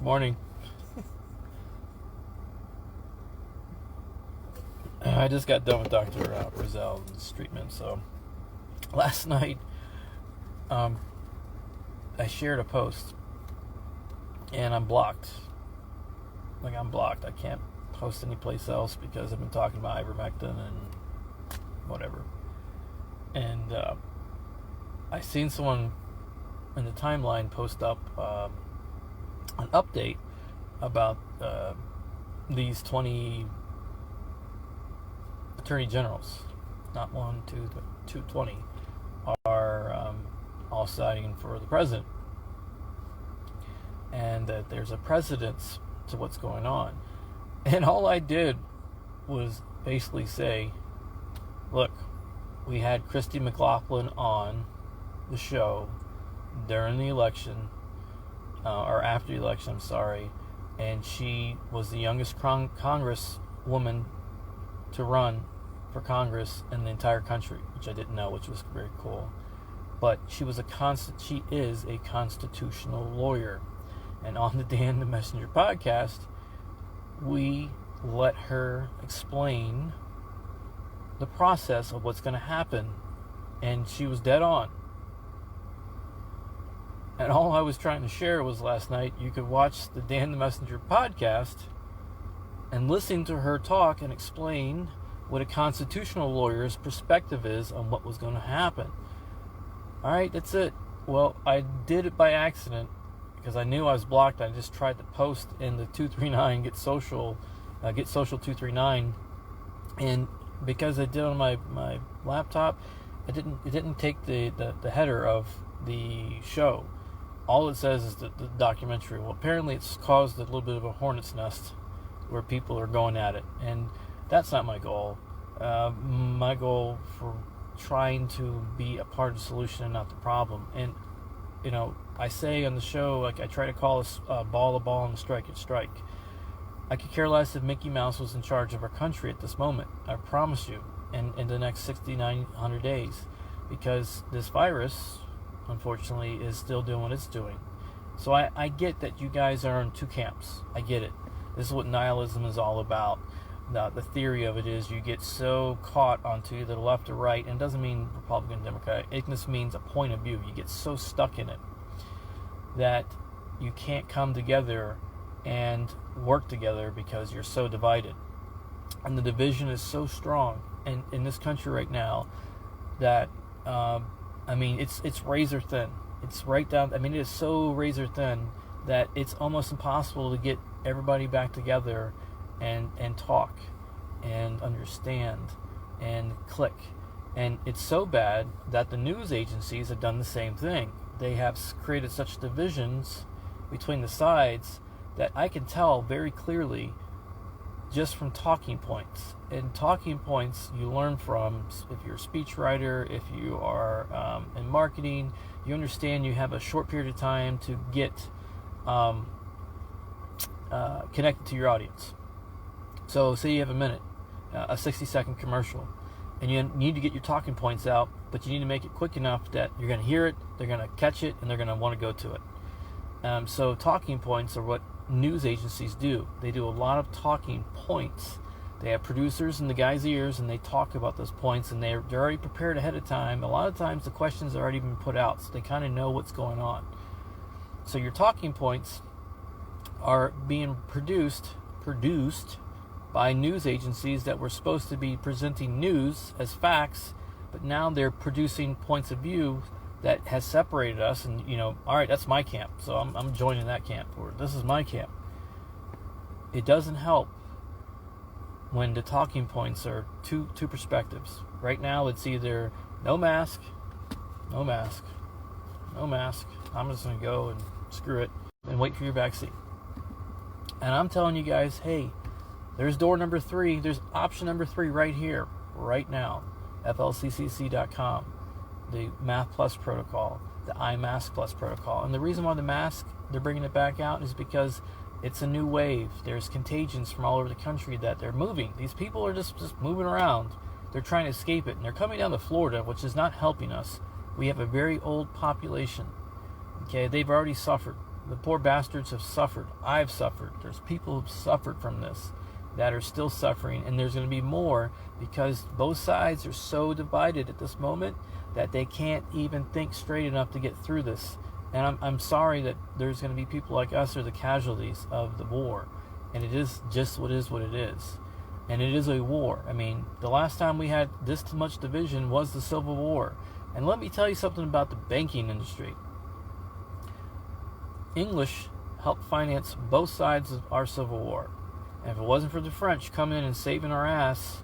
Morning. I just got done with Dr. Brazel's treatment. So last night, I shared a post, and I'm blocked. I'm blocked. I can't post anyplace else because I've been talking about ivermectin and whatever. And I seen someone in the timeline post up an update about these 20 attorney generals, not one, two, but 220, are all siding for the president, and that there's a precedence to what's going on. And all I did was basically say, look, we had Christy McLaughlin on the show during the election, or after the election, I'm sorry, and she was the youngest Congresswoman to run for Congress in the entire country, which I didn't know, which was very cool. But she is a constitutional lawyer. And on the Dan the Messenger podcast, we let her explain the process of what's going to happen. And she was dead on. And all I was trying to share was last night, you could watch the Dan the Messenger podcast and listen to her talk and explain what a constitutional lawyer's perspective is on what was going to happen. All right, that's it. Well, I did it by accident because I knew I was blocked. I just tried to post in the 239 get social 239, and because I did on my laptop, it didn't take the header of the show. All it says is the documentary. Well, apparently it's caused a little bit of a hornet's nest where people are going at it, and that's not my goal. My goal for trying to be a part of the solution and not the problem. And I say on the show, like, I try to call a ball and strike it strike. I could care less if Mickey Mouse was in charge of our country at this moment. I promise you, in the next 60, 100 days, because this virus, unfortunately, is still doing what it's doing. So I get that you guys are in two camps. I get it. This is what nihilism is all about. The theory of it is you get so caught onto either the left or right, and it doesn't mean Republican, Democrat. It just means a point of view. You get so stuck in it that you can't come together and work together because you're so divided. And the division is so strong in this country right now that, it's razor thin. It's right down, it is so razor thin that it's almost impossible to get everybody back together and talk and understand and click. And it's so bad that the news agencies have done the same thing. They have created such divisions between the sides that I can tell very clearly just from talking points. And talking points you learn from, if you're a speechwriter, if you are in marketing, you understand you have a short period of time to get connected to your audience. So say you have a minute, a 60-second commercial, and you need to get your talking points out, but you need to make it quick enough that you're going to hear it, they're going to catch it, and they're going to want to go to it. So talking points are what news agencies do. They do a lot of talking points. They have producers in the guy's ears, and they talk about those points, and they're already prepared ahead of time. A lot of times the questions have already been put out, so they kind of know what's going on. So your talking points are being produced by news agencies that were supposed to be presenting news as facts, but now they're producing points of view that has separated us. And all right, that's my camp, so I'm joining that camp, or this is my camp. It doesn't help when the talking points are two perspectives. Right now it's either no mask, I'm just going to go and screw it and wait for your vaccine. And I'm telling you guys, hey, there's door number 3. There's option number 3 right here, right now. FLCCC.com. The Math Plus protocol, the iMask Plus protocol. And the reason why the mask, they're bringing it back out, is because it's a new wave. There's contagions from all over the country that they're moving. These people are just moving around. They're trying to escape it. And they're coming down to Florida, which is not helping us. We have a very old population. Okay, they've already suffered. The poor bastards have suffered. I've suffered. There's people who've suffered from this that are still suffering, and there's going to be more because both sides are so divided at this moment that they can't even think straight enough to get through this. And I'm sorry that there's going to be people like us who are the casualties of the war. And it is just what it is. And it is a war. I mean, the last time we had this much division was the Civil War. And let me tell you something about the banking industry. English helped finance both sides of our Civil War. And if it wasn't for the French coming in and saving our ass,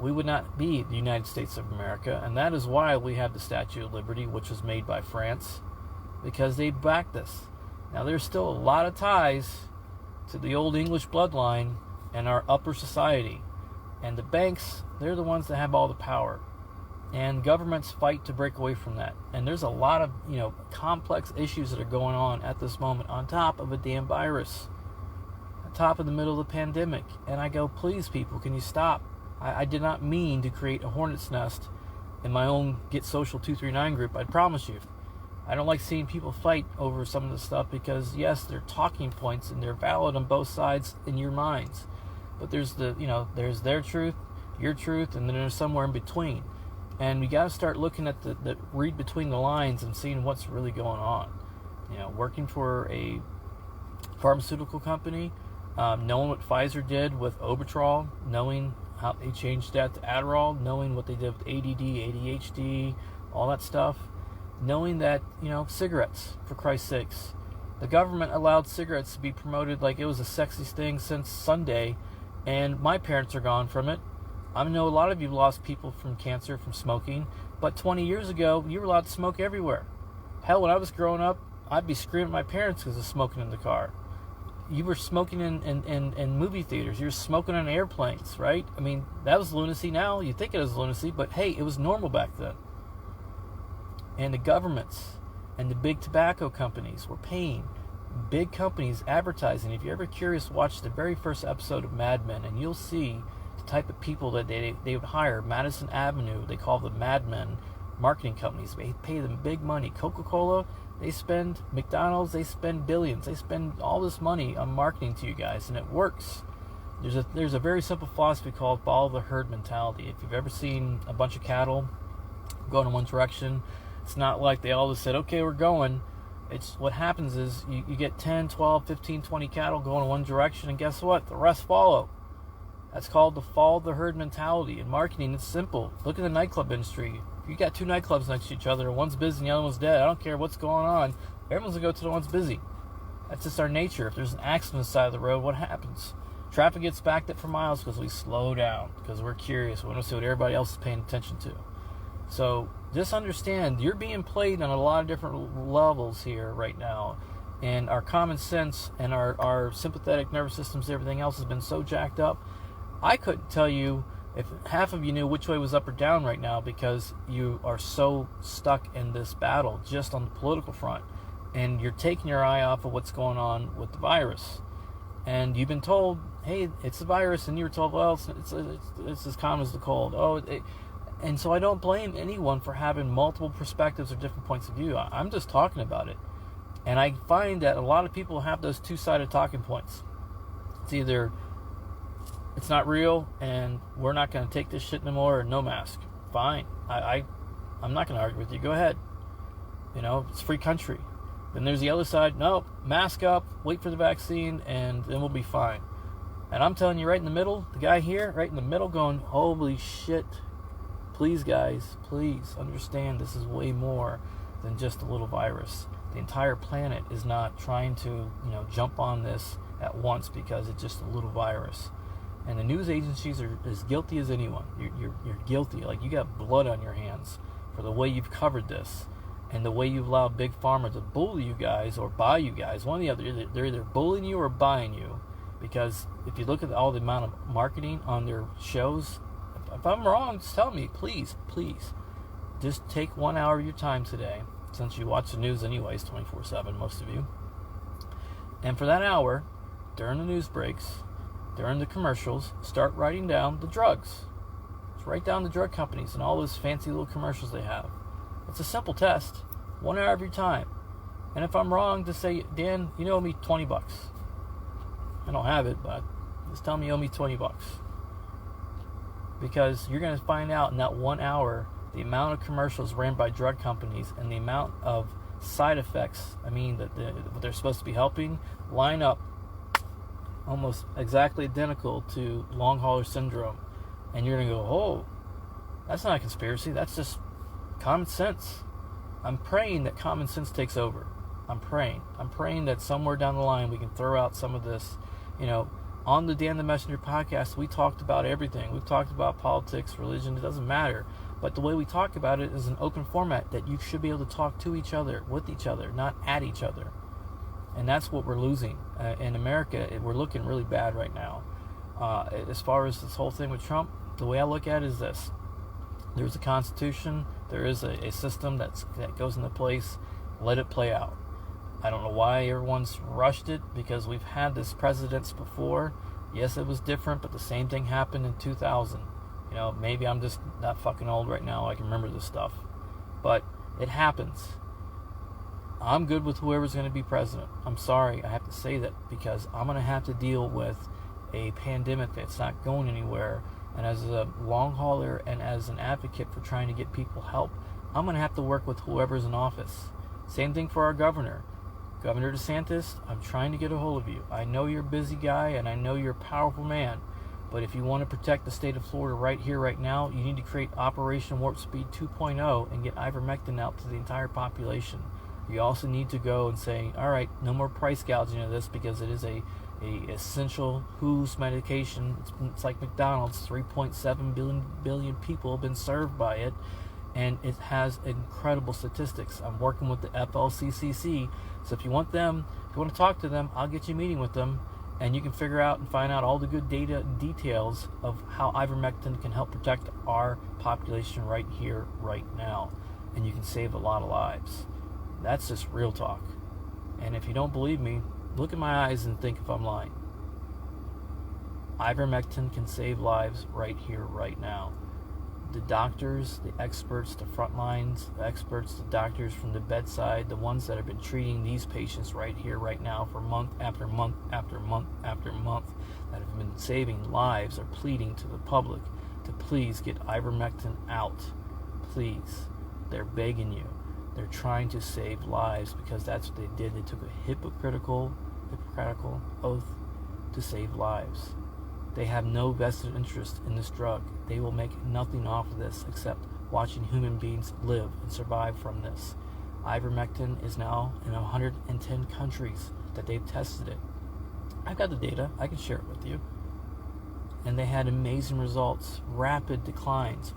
we would not be the United States of America. And that is why we have the Statue of Liberty, which was made by France, because they backed us. Now, there's still a lot of ties to the old English bloodline and our upper society. And the banks, they're the ones that have all the power. And governments fight to break away from that. And there's a lot of, complex issues that are going on at this moment on top of a damn virus. On top of the middle of the pandemic. And I go, please, people, can you stop? I did not mean to create a hornet's nest in my own Get Social 239 group, I promise you. I don't like seeing people fight over some of this stuff because, yes, they're talking points and they're valid on both sides in your minds. But there's there's their truth, your truth, and then there's somewhere in between. And we got to start looking at the read between the lines and seeing what's really going on. Working for a pharmaceutical company, knowing what Pfizer did with Obitrol, knowing how they changed that to Adderall, knowing what they did with ADD, ADHD, all that stuff, knowing that, cigarettes, for Christ's sakes. The government allowed cigarettes to be promoted like it was the sexiest thing since Sunday, and my parents are gone from it. I know a lot of you lost people from cancer from smoking, but 20 years ago, you were allowed to smoke everywhere. Hell, when I was growing up, I'd be screaming at my parents because of smoking in the car. You were smoking in movie theaters. You were smoking on airplanes, right? I mean, that was lunacy now. You think it was lunacy, but hey, it was normal back then. And the governments and the big tobacco companies were paying big companies advertising. If you're ever curious, watch the very first episode of Mad Men, and you'll see the type of people that they would hire. Madison Avenue, they call them Mad Men marketing companies. They pay them big money. Coca-Cola, they spend, McDonald's, they spend billions. They spend all this money on marketing to you guys, and it works. There's a very simple philosophy called follow the herd mentality. If you've ever seen a bunch of cattle going in one direction, it's not like they all just said, okay, we're going. It's what happens is you get 10, 12, 15, 20 cattle going in one direction, and guess what? The rest follow. That's called the follow the herd mentality. In marketing, it's simple. Look at the nightclub industry. If you got two nightclubs next to each other, and one's busy and the other one's dead, I don't care what's going on. Everyone's going to go to the one's busy. That's just our nature. If there's an accident on the side of the road, what happens? Traffic gets backed up for miles because we slow down, because we're curious. We want to see what everybody else is paying attention to. So just understand, you're being played on a lot of different levels here right now. And our common sense and our sympathetic nervous systems, everything else has been so jacked up. I couldn't tell you if half of you knew which way was up or down right now because you are so stuck in this battle just on the political front. And you're taking your eye off of what's going on with the virus. And you've been told, hey, it's the virus. And you were told, well, it's as common as the cold. And so I don't blame anyone for having multiple perspectives or different points of view. I'm just talking about it. And I find that a lot of people have those two-sided talking points. It's either it's not real and we're not going to take this shit no more, or no mask. Fine. I'm not going to argue with you. Go ahead. It's a free country. Then there's the other side. No, mask up, wait for the vaccine, and then we'll be fine. And I'm telling you, right in the middle, the guy here, right in the middle going, holy shit. Please, guys, please understand this is way more than just a little virus. The entire planet is not trying to, jump on this at once because it's just a little virus. And the news agencies are as guilty as anyone. You're guilty. Like, you got blood on your hands for the way you've covered this and the way you've allowed Big Pharma to bully you guys or buy you guys. One or the other. They're either bullying you or buying you, because if you look at all the amount of marketing on their shows, if I'm wrong, just tell me, please. Just take 1 hour of your time today, since you watch the news anyways 24/7, most of you. And for that hour, during the news breaks, during the commercials, start writing down the drugs. Just write down the drug companies and all those fancy little commercials they have. It's a simple test. 1 hour of your time. And if I'm wrong, just say, Dan, you owe me $20. I don't have it, but just tell me you owe me $20. Because you're going to find out in that 1 hour the amount of commercials ran by drug companies and the amount of side effects, what they're supposed to be helping, line up almost exactly identical to long hauler syndrome. And you're going to go, oh, that's not a conspiracy. That's just common sense. I'm praying that common sense takes over. I'm praying that somewhere down the line we can throw out some of this. On the Dan the Messenger podcast, we talked about everything. We've talked about politics, religion, it doesn't matter. But the way we talk about it is an open format that you should be able to talk to each other, with each other, not at each other. And that's what we're losing. In America, we're looking really bad right now. As far as this whole thing with Trump, the way I look at it is this. There's a constitution. There is a system that goes into place. Let it play out. I don't know why everyone's rushed it, because we've had this precedents before. Yes, it was different, but the same thing happened in 2000. Maybe I'm just not fucking old right now. I can remember this stuff. But it happens. I'm good with whoever's going to be president. I'm sorry, I have to say that, because I'm going to have to deal with a pandemic that's not going anywhere. And as a long hauler and as an advocate for trying to get people help, I'm going to have to work with whoever's in office. Same thing for our governor. Governor DeSantis, I'm trying to get a hold of you. I know you're a busy guy, and I know you're a powerful man. But if you want to protect the state of Florida right here, right now, you need to create Operation Warp Speed 2.0 and get ivermectin out to the entire population. You also need to go and say, all right, no more price gouging of this, because it is a essential WHO's medication. It's like McDonald's. 3.7 billion people have been served by it, and it has incredible statistics. I'm working with the FLCCC, so if you want to talk to them, I'll get you a meeting with them, and you can figure out and find out all the good data and details of how ivermectin can help protect our population right here, right now, and you can save a lot of lives. That's just real talk. And if you don't believe me, look in my eyes and think if I'm lying. Ivermectin can save lives right here, right now. The doctors, the experts, the front lines, the experts, the doctors from the bedside, the ones that have been treating these patients right here, right now for month after month after month after month, that have been saving lives, are pleading to the public to please get ivermectin out. Please. They're begging you. They're trying to save lives, because that's what they did. They took a hypocritical oath to save lives. They have no vested interest in this drug. They will make nothing off of this except watching human beings live and survive from this. Ivermectin is now in 110 countries that they've tested it. I've got the data. I can share it with you. And they had amazing results. Rapid declines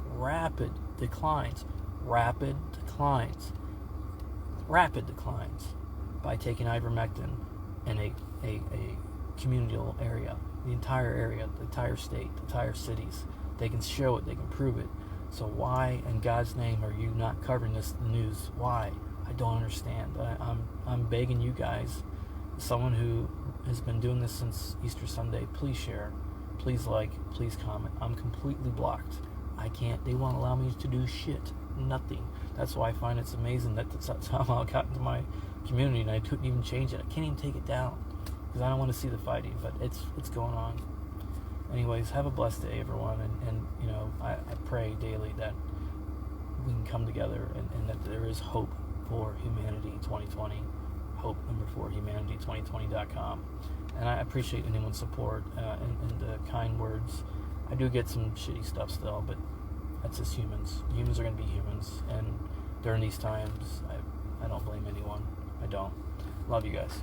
by taking ivermectin in a communal area. The entire area, the entire state, the entire cities. They can show it, they can prove it. So why in God's name are you not covering this in the news? Why? I don't understand. I'm begging you guys, someone who has been doing this since Easter Sunday, please share, please like, please comment. I'm completely blocked. I can't, they won't allow me to do shit. Nothing. That's why I find it's amazing that somehow got into my community and I couldn't even change it. I can't even take it down, because I don't want to see the fighting, but it's going on. Anyways, have a blessed day, everyone, and I pray daily that we can come together and that there is hope for humanity 2020, hope number 4, humanity2020.com. And I appreciate anyone's support and the kind words. I do get some shitty stuff still, but that's just humans. Humans are going to be humans, and during these times, I don't blame anyone. I don't. Love you guys.